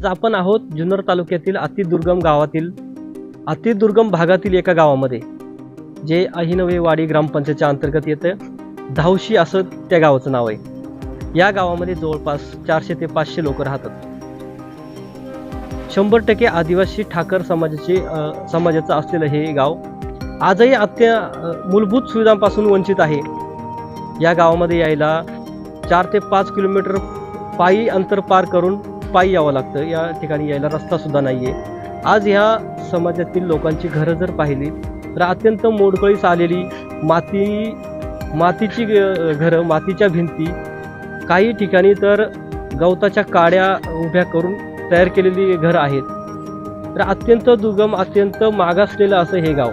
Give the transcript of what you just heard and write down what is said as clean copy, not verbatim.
आज आपण आहोत जुन्नर तालुक्यातील अतिदुर्गम गावातील अतिदुर्गम भागातील एका गावामध्ये, जे अहिनवे वाडी ग्रामपंचायतच्या अंतर्गत येतं। धावशी असं त्या गावाचं नाव आहे। या गावामध्ये जवळपास 400 ते 500 लोक राहतात। 100% आदिवासी ठाकर समाजाचं असलेलं हे गाव आजही मूलभूत सुविधांपासून वंचित आहे। या गावामध्ये यायला 4 ते 5 किलोमीटर पायी अंतर पार करून पायी यावं लागतं। या ठिकाणी यायला रस्ता सुद्धा नाहीये। आज ह्या समाजातील लोकांची घरं जर पाहिली तर अत्यंत मोडकळीस आलेली मातीची घरं, मातीच्या भिंती, काही ठिकाणी तर गवताच्या काड्या उभ्या करून तयार केलेली घरं आहेत। तर अत्यंत दुर्गम, अत्यंत मागासलेलं असं हे गाव।